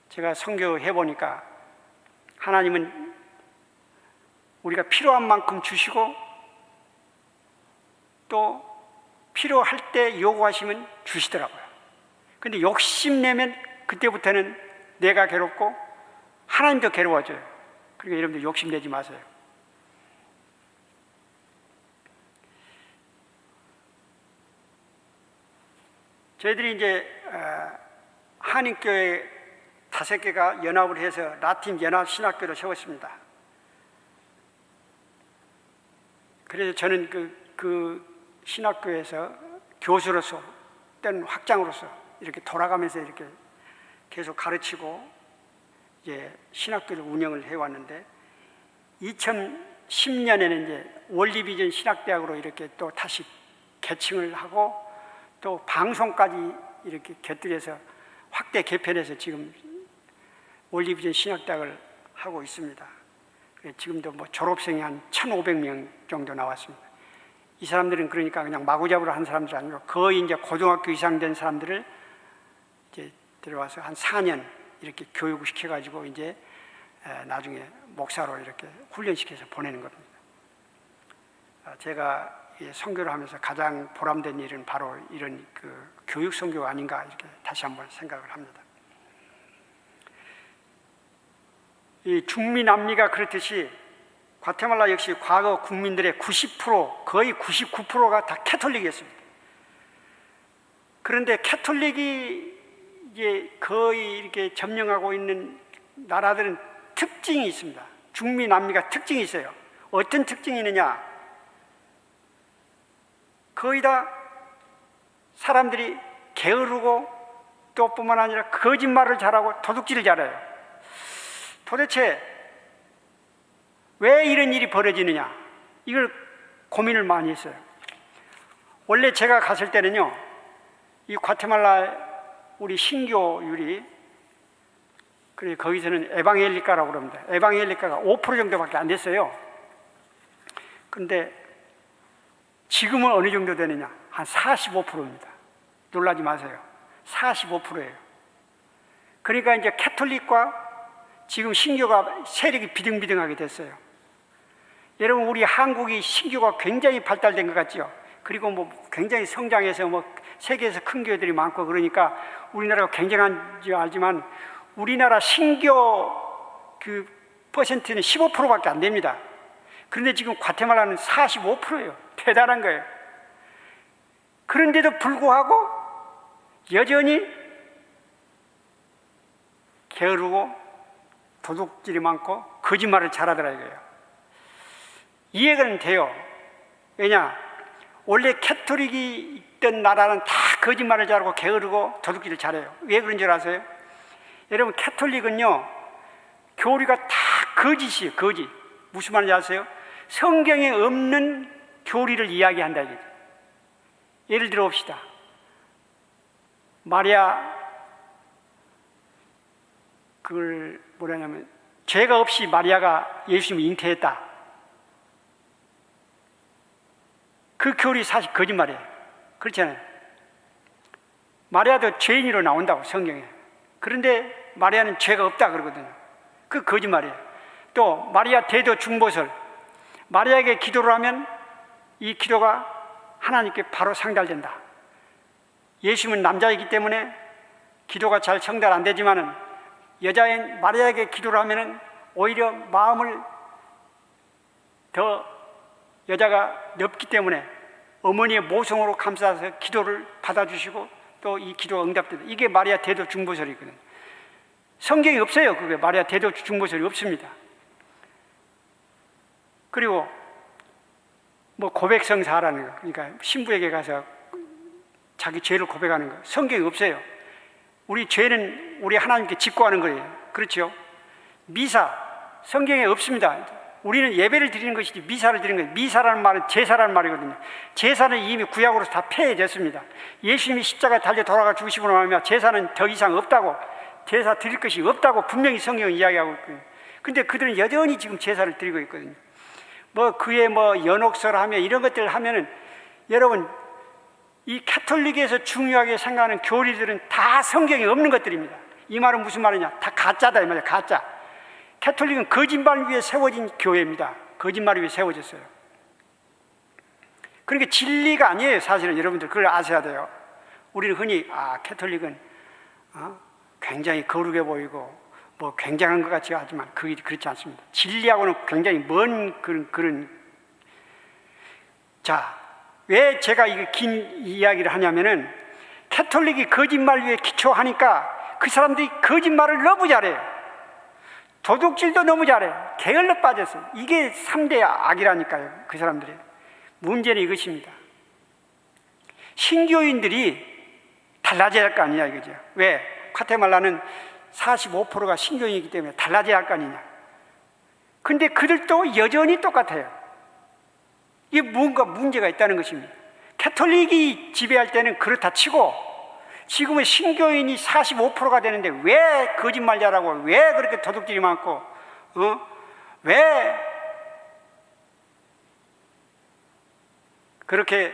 제가 선교해 보니까 하나님은 우리가 필요한 만큼 주시고 또 필요할 때 요구하시면 주시더라고요. 근데 욕심내면 그때부터는 내가 괴롭고 하나님도 괴로워져요. 그러니까 여러분들 욕심내지 마세요. 저희들이 이제 한인교회 5개가 연합을 해서 라틴 연합 신학교를 세웠습니다. 그래서 저는 그 신학교에서 교수로서 또는 학장으로서 이렇게 돌아가면서 이렇게 계속 가르치고 이제 신학교를 운영을 해왔는데 2010년에는 이제 월리비전 신학대학으로 이렇게 또 다시 개칭을 하고 또 방송까지 이렇게 곁들여서 확대 개편해서 지금 월리비전 신학대학을 하고 있습니다. 지금도 뭐 졸업생이 한 1,500명 정도 나왔습니다. 이 사람들은 그러니까 그냥 마구잡이로 한 사람들 아니고 거의 이제 고등학교 이상 된 사람들을 이제 들어와서 한 4년 이렇게 교육을 시켜가지고 이제 나중에 목사로 이렇게 훈련시켜서 보내는 겁니다. 제가 선교를 하면서 가장 보람된 일은 바로 이런 그 교육 선교가 아닌가 이렇게 다시 한번 생각을 합니다. 이 중미 남미가 그렇듯이 과테말라 역시 과거 국민들의 90%, 거의 99%가 다 캐톨릭이었습니다. 그런데 캐톨릭이 이제 거의 이렇게 점령하고 있는 나라들은 특징이 있습니다. 중미 남미가 특징이 있어요. 어떤 특징이 있느냐? 거의 다 사람들이 게으르고 또 뿐만 아니라 거짓말을 잘하고 도둑질을 잘해요. 도대체 왜 이런 일이 벌어지느냐? 이걸 고민을 많이 했어요. 원래 제가 갔을 때는요, 이 과테말라 우리 신교율이, 그래 거기서는 에방헬리카라고 그럽니다. 에방헬리카가 5% 정도밖에 안 됐어요. 근데 지금은 어느 정도 되느냐? 한 45%입니다. 놀라지 마세요. 45%예요. 그러니까 이제 캐톨릭과 지금 신교가 세력이 비등비등하게 됐어요. 여러분, 우리 한국이 신교가 굉장히 발달된 것 같죠? 그리고 뭐 굉장히 성장해서 뭐 세계에서 큰 교회들이 많고 그러니까 우리나라가 굉장한 줄 알지만 우리나라 신교 그 퍼센트는 15%밖에 안 됩니다. 그런데 지금 과테말라는 45%예요. 대단한 거예요. 그런데도 불구하고 여전히 게으르고 도둑질이 많고 거짓말을 잘하더라 이거예요. 이해가 돼요. 왜냐? 원래 캐톨릭이 있던 나라는 다 거짓말을 잘하고 게으르고 도둑질을 잘해요. 왜 그런 줄 아세요? 여러분, 캐톨릭은요, 교리가 다 거짓이에요. 거짓. 무슨 말인지 아세요? 성경에 없는 교리를 이야기한다 이거죠. 예를 들어 봅시다. 마리아, 그걸 뭐라냐면 죄가 없이 마리아가 예수님을 잉태했다. 그 교리 사실 거짓말이에요. 그렇잖아요. 마리아도 죄인으로 나온다고 성경에. 그런데 마리아는 죄가 없다 그러거든요. 그 거짓말이에요. 또 마리아 대도 중보설, 마리아에게 기도를 하면 이 기도가 하나님께 바로 상달된다. 예수님은 남자이기 때문에 기도가 잘 전달 안 되지만은 여자인 마리아에게 기도를 하면은 오히려 마음을 더 여자가 넓기 때문에 어머니의 모성으로 감싸서 기도를 받아주시고 또 이 기도가 응답된다. 이게 마리아 대도 중보설이거든요. 성경이 없어요. 그게 마리아 대도 중보설이 없습니다. 그리고 뭐 고백성사라는 거, 그러니까 신부에게 가서 자기 죄를 고백하는 거, 성경이 없어요. 우리 죄는 우리 하나님께 직고하는 거예요. 그렇죠? 미사, 성경에 없습니다. 우리는 예배를 드리는 것이지 미사를 드리는 거예요. 미사라는 말은 제사라는 말이거든요. 제사는 이미 구약으로 다 폐해졌습니다. 예수님이 십자가에 달려 돌아가 죽으시고 나면 제사는 더 이상 없다고, 제사 드릴 것이 없다고 분명히 성경은 이야기하고 있거든요. 근데 그들은 여전히 지금 제사를 드리고 있거든요. 뭐 그의 뭐 연옥설 하며 이런 것들을 하면은 여러분, 이 캐톨릭에서 중요하게 생각하는 교리들은 다 성경에 없는 것들입니다. 이 말은 무슨 말이냐? 다 가짜다 이 말이야. 가짜. 캐톨릭은 거짓말 위에 세워진 교회입니다. 거짓말 위에 세워졌어요. 그러니까 진리가 아니에요. 사실은 여러분들 그걸 아셔야 돼요. 우리는 흔히 캐톨릭은 굉장히 거룩해 보이고 뭐 굉장한 것 같이 하지만 그게 그렇지 않습니다. 진리하고는 굉장히 먼 그런. 자, 왜 제가 이 긴 이야기를 하냐면은 캐톨릭이 거짓말 위에 기초하니까 그 사람들이 거짓말을 너무 잘해요. 도둑질도 너무 잘해. 게을러 빠졌어요. 이게 3대 악이라니까요. 그 사람들이. 문제는 이것입니다. 신교인들이 달라져야 할 거 아니냐 이거죠. 왜? 과테말라는 45%가 신교인이기 때문에 달라져야 할 거 아니냐. 근데 그들도 여전히 똑같아요. 이게 뭔가 문제가 있다는 것입니다. 캐톨릭이 지배할 때는 그렇다 치고 지금은 신교인이 45%가 되는데 왜 거짓말 잘하고 왜 그렇게 도둑질이 많고 왜 그렇게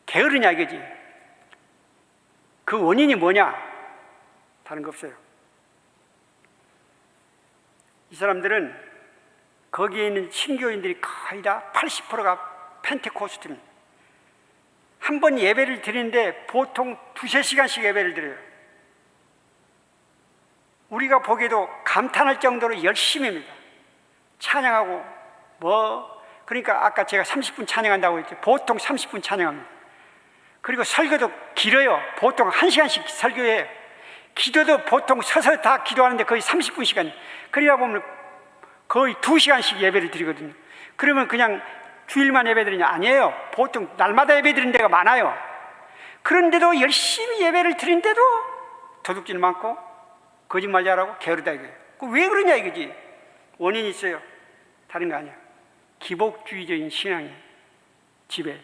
게으르냐 이거지. 그 원인이 뭐냐? 다른 거 없어요. 이 사람들은 거기에 있는 신교인들이 거의 다 80%가 펜테코스트입니다. 한 번 예배를 드리는데 보통 2~3시간씩 예배를 드려요. 우리가 보기에도 감탄할 정도로 열심히 합니다. 찬양하고 그러니까 아까 제가 30분 찬양한다고 했죠. 보통 30분 찬양합니다. 그리고 설교도 길어요. 보통 1시간씩 설교해요. 기도도 보통 서서 다 기도하는데 거의 30분씩은, 그러다 보면 거의 2시간씩 예배를 드리거든요. 그러면 그냥 주일만 예배 드리냐? 아니에요. 보통 날마다 예배 드리는 데가 많아요. 그런데도 열심히 예배를 드리는데도 도둑질 많고 거짓말 잘하고 게으르다 이거예요. 왜 그러냐 이거지. 원인이 있어요. 다른 거 아니야. 기복주의적인 신앙이 지배.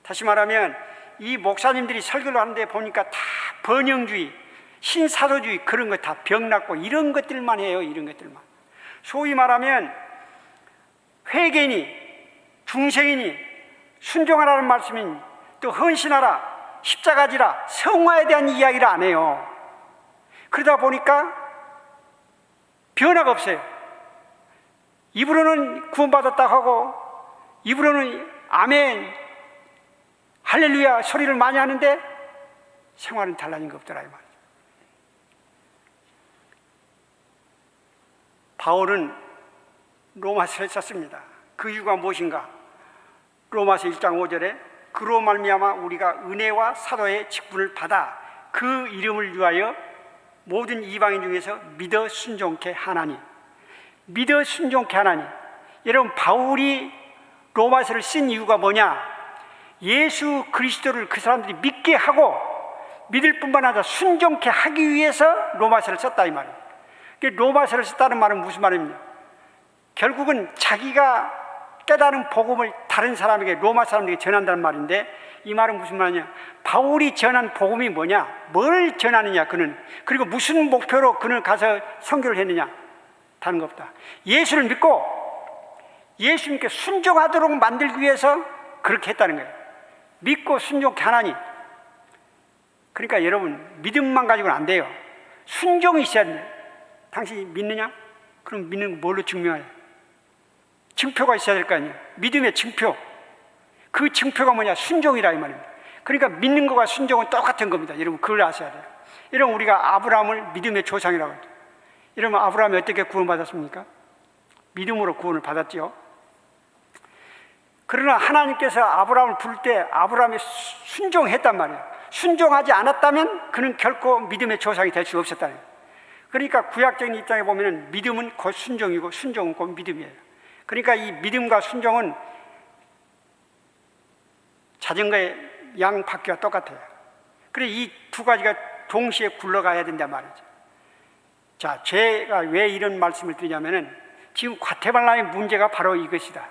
다시 말하면 이 목사님들이 설교를 하는데 보니까 다 번영주의, 신사도주의 그런 거 다 병났고 이런 것들만 해요. 이런 것들만. 소위 말하면 회개니 중생이니 순종하라는 말씀이니 또 헌신하라, 십자가지라, 성화에 대한 이야기를 안 해요. 그러다 보니까 변화가 없어요. 입으로는 구원받았다고 하고 입으로는 아멘, 할렐루야 소리를 많이 하는데 생활은 달라진 거 없더라 이 말이죠. 바울은 로마서를 썼습니다. 그 이유가 무엇인가? 로마서 1장 5절에 그로 말미암아 우리가 은혜와 사도의 직분을 받아 그 이름을 위하여 모든 이방인 중에서 믿어 순종케 하나니. 믿어 순종케 하나니. 여러분, 바울이 로마서를 쓴 이유가 뭐냐? 예수 그리스도를 그 사람들이 믿게 하고 믿을 뿐만 아니라 순종케 하기 위해서 로마서를 썼다 이 말이에요. 로마서를 썼다는 말은 무슨 말입니까? 결국은 자기가 깨달은 복음을 다른 사람에게, 로마 사람에게 전한다는 말인데, 이 말은 무슨 말이냐? 바울이 전한 복음이 뭐냐? 뭘 전하느냐 그는? 그리고 무슨 목표로 그는 가서 선교를 했느냐? 다른 거 없다. 예수를 믿고 예수님께 순종하도록 만들기 위해서 그렇게 했다는 거예요. 믿고 순종케 하나니. 그러니까 여러분, 믿음만 가지고는 안 돼요. 순종이 있어야 돼요. 당신이 믿느냐? 그럼 믿는 거 뭘로 증명해요? 증표가 있어야 될 거 아니에요. 믿음의 증표. 그 증표가 뭐냐? 순종이라 이 말입니다. 그러니까 믿는 거와 순종은 똑같은 겁니다. 여러분, 그걸 아셔야 돼요. 여러분, 우리가 아브라함을 믿음의 조상이라고 하죠. 여러분, 아브라함이 어떻게 구원받았습니까? 믿음으로 구원을 받았죠. 그러나 하나님께서 아브라함을 부를 때 아브라함이 순종했단 말이에요. 순종하지 않았다면 그는 결코 믿음의 조상이 될 수 없었다는 거예요. 그러니까 구약적인 입장에 보면 믿음은 곧 순종이고 순종은 곧 믿음이에요. 그러니까 이 믿음과 순종은 자전거의 양바퀴와 똑같아요. 그래서 이 두 가지가 동시에 굴러가야 된단 말이죠. 자, 제가 왜 이런 말씀을 드리냐면은 지금 과테말라의 문제가 바로 이것이다.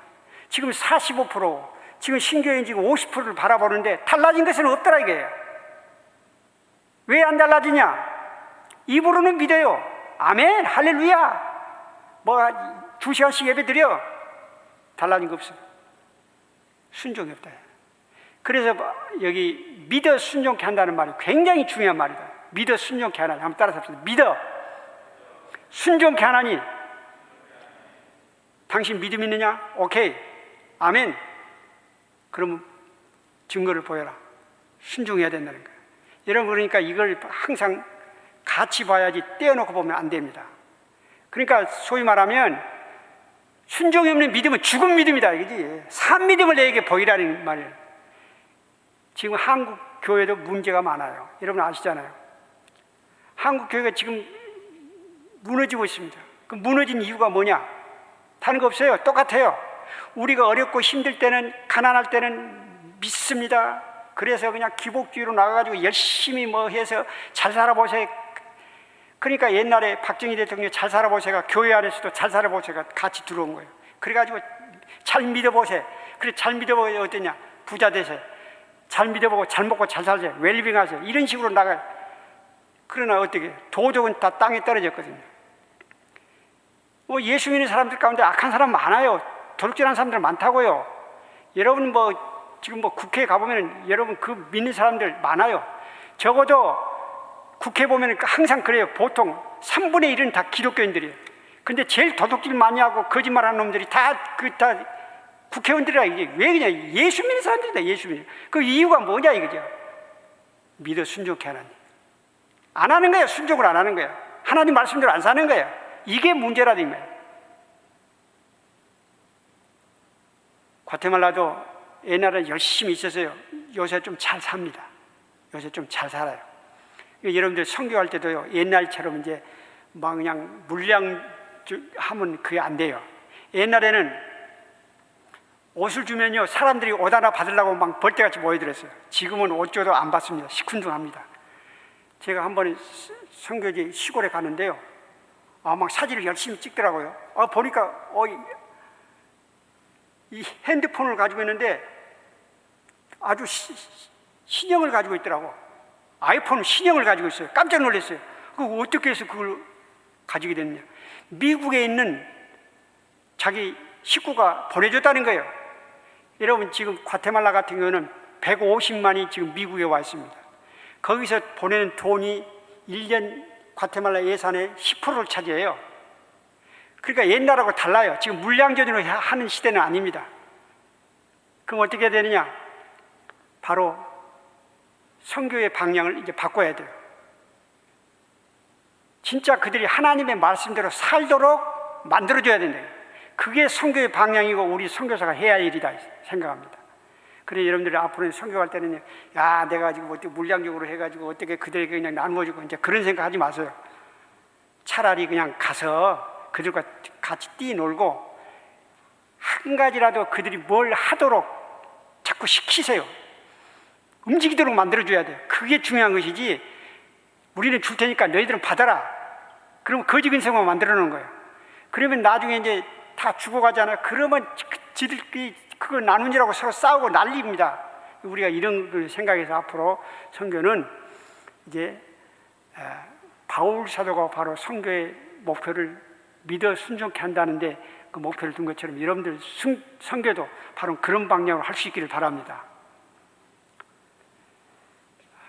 지금 45%, 지금 신교인 지금 50%를 바라보는데 달라진 것은 없더라 이거예요. 왜 안 달라지냐? 입으로는 믿어요. 아멘, 할렐루야. 2시간씩 예배 드려. 달라진 거 없어요. 순종이 없다. 그래서 여기 믿어 순종케 한다는 말이 굉장히 중요한 말이다. 믿어 순종케 하나니. 한번 따라서 합시다. 믿어 순종케 하나니. 당신 믿음 있느냐? 오케이. 아멘. 그러면 증거를 보여라. 순종해야 된다는 거예요. 여러분, 그러니까 이걸 항상 같이 봐야지 떼어놓고 보면 안 됩니다. 그러니까 소위 말하면 순종이 없는 믿음은 죽은 믿음이다 이거지. 산 믿음을 내게 보이라는 말이에요. 지금 한국 교회도 문제가 많아요. 여러분 아시잖아요. 한국 교회가 지금 무너지고 있습니다. 그 무너진 이유가 뭐냐? 다른 거 없어요. 똑같아요. 우리가 어렵고 힘들 때는, 가난할 때는 믿습니다. 그래서 그냥 기복주의로 나가가지고 열심히 해서 잘 살아보세요. 그러니까 옛날에 박정희 대통령이 잘 살아보세요가 교회 안에서도 잘 살아보세요가 같이 들어온 거예요. 그래가지고 잘 믿어보세요. 그래, 잘 믿어보세요. 어떠냐? 부자 되세요. 잘 믿어보고 잘 먹고 잘 살세요. 웰빙 하세요. 이런 식으로 나가요. 그러나 어떻게? 도덕은 다 땅에 떨어졌거든요. 예수 믿는 사람들 가운데 악한 사람 많아요. 도둑질하는 사람들 많다고요. 여러분 지금 국회에 가보면 여러분 그 믿는 사람들 많아요. 적어도 국회 보면 항상 그래요. 보통 3분의 1은 다 기독교인들이에요. 근데 제일 도둑질 많이 하고 거짓말하는 놈들이 다 국회의원들이라. 이게 왜 그냥 예수 믿는 사람들이다. 예수 믿는. 그 이유가 뭐냐 이거죠. 믿어 순종케 하나니. 안 하는 거예요. 순종을 안 하는 거예요. 하나님 말씀대로 안 사는 거예요. 이게 문제라는 거예요. 과테말라도 옛날에 열심히 있었어요. 요새 좀 잘 삽니다. 요새 좀 잘 살아요. 여러분들 선교할 때도요, 옛날처럼 이제 막 그냥 물량 하면 그게 안 돼요. 옛날에는 옷을 주면요, 사람들이 옷 하나 받으려고 막 벌떼같이 모여들었어요. 지금은 옷 줘도 안 받습니다. 시큰둥합니다. 제가 한 번에 선교지 시골에 가는데요, 막 사진을 열심히 찍더라고요. 보니까 이 핸드폰을 가지고 있는데 아주 신형을 가지고 있더라고. 아이폰 신형을 가지고 있어요. 깜짝 놀랐어요. 그거 어떻게 해서 그걸 가지게 됐냐. 미국에 있는 자기 식구가 보내줬다는 거예요. 여러분, 지금 과테말라 같은 경우는 150만이 지금 미국에 와 있습니다. 거기서 보내는 돈이 1년 과테말라 예산의 10%를 차지해요. 그러니까 옛날하고 달라요. 지금 물량전으로 하는 시대는 아닙니다. 그럼 어떻게 되느냐? 바로 선교의 방향을 이제 바꿔야 돼요. 진짜 그들이 하나님의 말씀대로 살도록 만들어줘야 된다. 그게 선교의 방향이고 우리 선교사가 해야 할 일이다 생각합니다. 그래서 여러분들이 앞으로 선교할 때는 내가 지금 어떻게 물량적으로 해가지고 어떻게 그들에게 그냥 나누어주고 이제 그런 생각하지 마세요. 차라리 그냥 가서 그들과 같이 뛰놀고 한 가지라도 그들이 뭘 하도록 자꾸 시키세요. 움직이도록 만들어줘야 돼요. 그게 중요한 것이지, 우리는 줄 테니까 너희들은 받아라. 그러면 거지 근성만 만들어 놓은 거예요. 그러면 나중에 이제 다 죽어가잖아요. 그러면 지들끼리 그거 나누느라고 서로 싸우고 난리입니다. 우리가 이런 걸 생각해서 앞으로 선교는 이제 바울 사도가 바로 선교의 목표를 믿어 순종케 한다는데 그 목표를 둔 것처럼 여러분들 선교도 바로 그런 방향으로 할 수 있기를 바랍니다.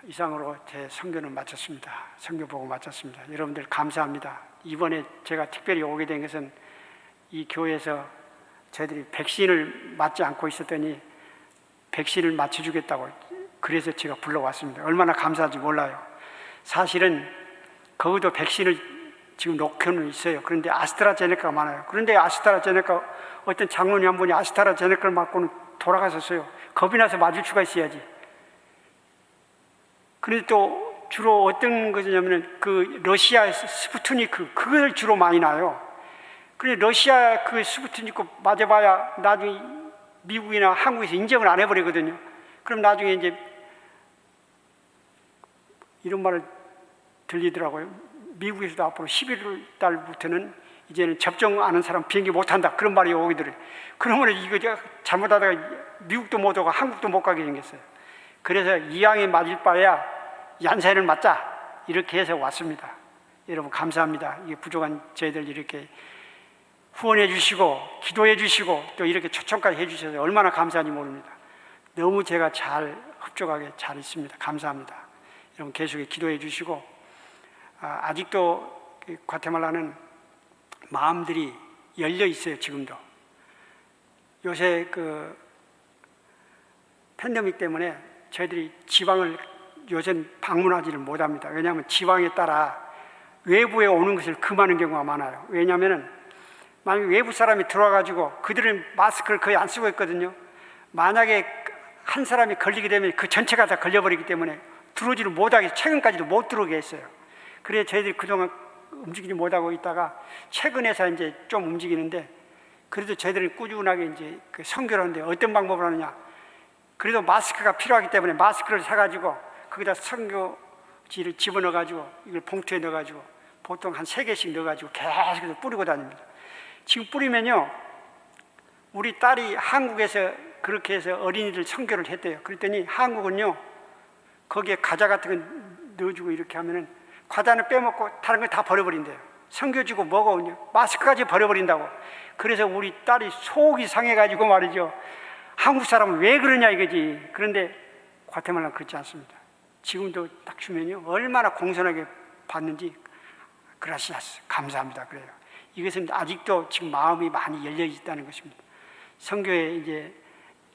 이상으로 제 선교는 마쳤습니다. 선교보고 마쳤습니다. 여러분들 감사합니다. 이번에 제가 특별히 오게 된 것은 이 교회에서 저희들이 백신을 맞지 않고 있었더니 백신을 맞춰주겠다고, 그래서 제가 불러왔습니다. 얼마나 감사한지 몰라요. 사실은 거기도 백신을 지금 놓고는 있어요. 그런데 아스트라제네카가 많아요. 그런데 아스트라제네카 어떤 장로님 한 분이 아스트라제네카를 맞고는 돌아가셨어요. 겁이 나서 맞을 수가 있어야지. 그런데 또 주로 어떤 것이냐면 그 러시아 스푸트니크, 그걸 주로 많이 나요. 그런데 러시아 그 스푸트니크 맞아봐야 나중에 미국이나 한국에서 인정을 안 해버리거든요. 그럼 나중에 이제 이런 말을 들리더라고요. 미국에서도 앞으로 11월 달부터는 이제는 접종 안 한 사람 비행기 못 한다, 그런 말이 오게 들어요. 그러면 이거 잘못하다가 미국도 못 오고 한국도 못 가게 생겼어요. 그래서 이왕에 맞을 바에야 얀센을 맞자, 이렇게 해서 왔습니다. 여러분 감사합니다. 이게 부족한 저희들 이렇게 후원해 주시고 기도해 주시고 또 이렇게 초청까지 해 주셔서 얼마나 감사한지 모릅니다. 너무 제가 잘 흡족하게 잘 있습니다. 감사합니다. 여러분 계속해 기도해 주시고, 아직도 과테말라는 마음들이 열려 있어요. 지금도 요새 그 팬데믹 때문에 저희들이 지방을 요새는 방문하지를 못합니다. 왜냐하면 지방에 따라 외부에 오는 것을 금하는 경우가 많아요. 왜냐하면 만약에 외부 사람이 들어와가지고 그들은 마스크를 거의 안 쓰고 있거든요. 만약에 한 사람이 걸리게 되면 그 전체가 다 걸려버리기 때문에 들어오지를 못하게, 최근까지도 못 들어오게 했어요. 그래서 저희들이 그동안 움직이지 못하고 있다가 최근에서 이제 좀 움직이는데, 그래도 저희들이 꾸준하게 이제 그 선교를 하는데 어떤 방법을 하느냐. 그래도 마스크가 필요하기 때문에 마스크를 사가지고 거기다 선교지를 집어넣어가지고 이걸 봉투에 넣어가지고 보통 한 3개씩 넣어가지고 계속해서 뿌리고 다닙니다. 지금 뿌리면요, 우리 딸이 한국에서 그렇게 해서 어린이들 선교를 했대요. 그랬더니 한국은요, 거기에 과자 같은 거 넣어주고 이렇게 하면은 과자는 빼먹고 다른 거 다 버려버린대요. 선교 주고 먹어, 마스크까지 버려버린다고. 그래서 우리 딸이 속이 상해가지고 말이죠, 한국 사람은 왜 그러냐 이거지. 그런데 과테말라는 그렇지 않습니다. 지금도 딱 주면요, 얼마나 공손하게 받는지, 그라시아스, 감사합니다. 그래요. 이것은 아직도 지금 마음이 많이 열려 있다는 것입니다. 선교에 이제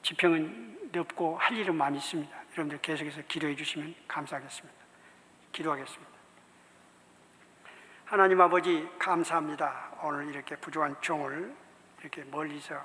지평은 넓고 할 일은 많이 있습니다. 여러분들 계속해서 기도해 주시면 감사하겠습니다. 기도하겠습니다. 하나님 아버지 감사합니다. 오늘 이렇게 부족한 종을 이렇게 멀리서